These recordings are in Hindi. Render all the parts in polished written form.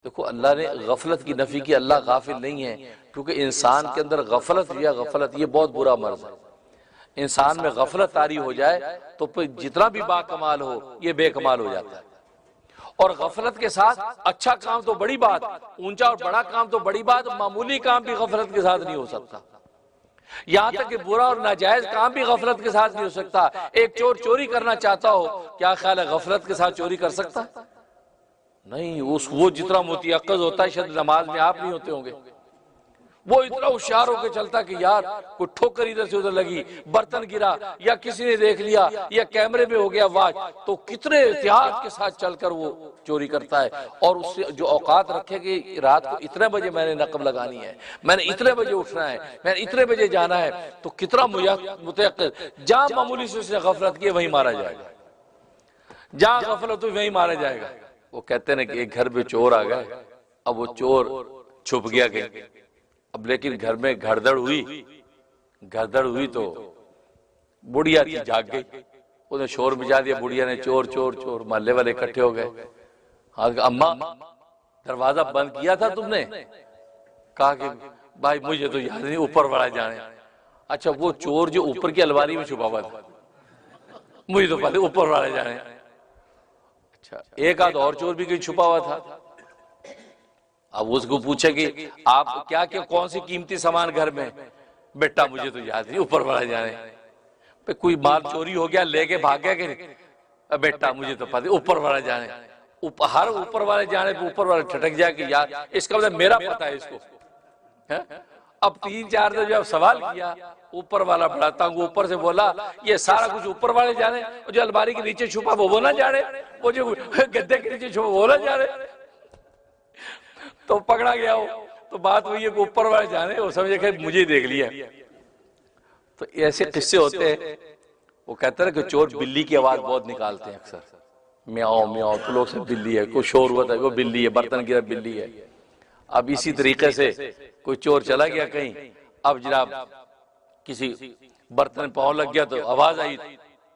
देखो, अल्लाह ने गफलत की नफी की। अल्लाह गाफिल नहीं है, क्योंकि इंसान के अंदर गफलत या गफलत ये बहुत बुरा मर्ज है। इंसान में गफलत तारी हो जाए तो फिर जितना भी बाकमाल हो ये बेकमाल हो जाता है। और गफलत के साथ अच्छा काम तो बड़ी बात, ऊंचा और बड़ा काम तो बड़ी बात, मामूली काम भी गफलत के साथ नहीं हो सकता। यहां तक कि बुरा और नाजायज काम भी गफलत के साथ नहीं हो सकता। एक चोर चोरी करना चाहता हो, क्या ख्याल है गफलत के साथ चोरी कर सकता? नहीं। वो जितना मुतयक्किज़ होता है, शायद नमाज में आप नहीं होते होंगे, वो इतना होशियार होकर चलता कि यार कोई ठोकर इधर से उधर लगी, बर्तन गिरा, या किसी ने देख लिया, या कैमरे में हो गया वाच, तो कितने एहतियात के साथ चलकर वो चोरी करता है। और उससे जो औकात रखे कि रात को इतने बजे मैंने नकब लगानी है, मैंने इतने बजे उठना है, मैंने इतने बजे जाना है, तो कितना मुतयक्किज़। जहां मामूली से उसने गफलत की वहीं मारा जाएगा, जहां गफलत हुई वहीं मारा जाएगा। वो कहते हैं कि एक घर में चोर आ गए, अब वो चोर छुप गया कहीं। अब लेकिन घर में घड़दड़ हुई तो बुढ़िया थी, जाग गई, उसने शोर मचा दिया। बुढ़िया ने चोर चोर चोर, मोहल्ले वाले इकट्ठे हो गए। हाँ, अम्मा दरवाजा बंद किया था तुमने? कहा कि भाई मुझे तो याद नहीं, ऊपर वाला जाने। अच्छा, वो चोर जो ऊपर की अलमारी में छुपा हुआ था, मुझे तो पता ऊपर वाला जाने। अच्छा, एक आध और चोर भी कहीं छुपा हुआ था। अब उसको पूछे कि आप क्या क्या कौन सी कीमती सामान घर में? बेटा मुझे तो याद नहीं, ऊपर वाला जाने। पे कोई माल चोरी हो गया, लेके भाग गया कि? बेटा मुझे तो पता, ऊपर वाला जाने। हर ऊपर वाले जाने पे ऊपर वाला ठटक जाए कि यार इसका मतलब मेरा पता है इसको है? अब 3-4 दिन जब सवाल किया, ऊपर वाला बड़ा तंग ऊपर से बोला ये सारा कुछ ऊपर वाले जाने, जो अलमारी के नीचे छुपा वो ना जाने, वो जो गद्दे के नीचे छुपा वो ना जाने। तो पकड़ा गया हो, तो बात हुई है कि ऊपर वाले जाने, वो समझे कि मुझे देख लिया। तो ऐसे किस्से होते हैं। वो कहते हैं कि चोर बिल्ली की आवाज बहुत निकालते हैं अक्सर, म्याओ म्याओ, तो लोग से बिल्ली है, कोई शोर हुआ था वो बिल्ली है, बर्तन गिरा बिल्ली है। अब इसी तरीके से कोई चोर चला गया कहीं, अब जनाब किसी बर्तन पाँव लग गया तो आवाज आई,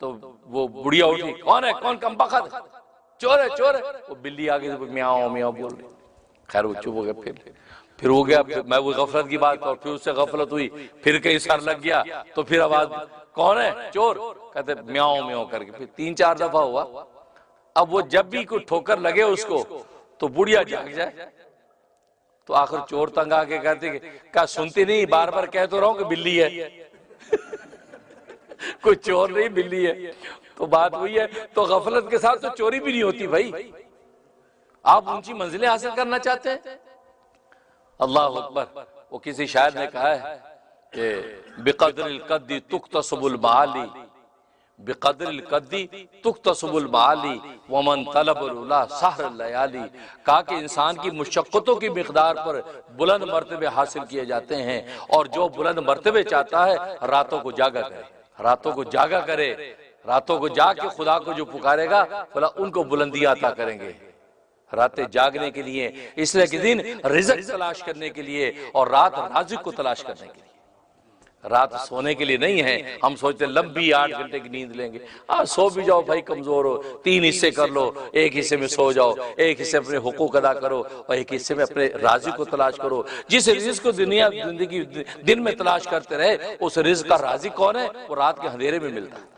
तो वो बुढ़िया उठी, कौन है, कौन कमबख्त, चोर है चोर है। वो बिल्ली आगे से म्याओ म्याओ बोल रही। खैर वो चुप हो गया। फिर हो गया, मैं वो गफलत की बात और फिर उससे गफलत हुई, फिर कहीं सर लग गया, तो फिर आवाज, कौन है, चोर। कहते म्याओ म्याओ करके फिर 3-4 दफा हुआ। अब वो जब भी कोई ठोकर लगे उसको तो बुढ़िया जाग जाए, तो आखिर चोर तंग आके कहते क्या सुनती नहीं, बार बार कह तो रहा हूं कि बिल्ली है। कोई चोर नहीं, बिल्ली है। तो बात हुई है। तो गफलत के साथ तो चोरी भी नहीं होती भाई। आप ऊंची मंजिलें हासिल करना चाहते हैं, अल्लाह अकबर। वो किसी शायर ने कहा है कि बिक़द्रिल क़द्दी तुक्तसबुल माली, बिक़द्रिल क़द्दी तुक्तसबुल माली वमन तलबुल उला सहर लयाली। कहा कि इंसान की मुशक्क़तों की मिक़दार पर बुलंद मर्तबे हासिल किए जाते हैं, और जो बुलंद मर्तबे चाहता है रातों को जागा करे, रातों को जागा करे, रातों को जाग के खुदा को जो पुकारेगा खुदा उनको बुलंदियां अता करेंगे। रातें जागने के लिए, इसलिए कि दिन रिज़्क़ तलाश करने के लिए और रात राज़िक़ को तलाश करने के लिए। रात सोने के लिए नहीं है। हम सोचते लंबी 8 घंटे की नींद लेंगे। सो भी जाओ भाई, कमजोर हो, 3 हिस्से कर लो, एक हिस्से में सो जाओ, एक हिस्से अपने हुकूक अदा करो, और एक हिस्से में अपने राज़िक़ को तलाश करो। जिस रिज़्क़ को दुनिया जिंदगी दिन में तलाश करते रहे, उस रिज़्क़ का राज़िक़ कौन है? वो रात के अंधेरे में मिलता है।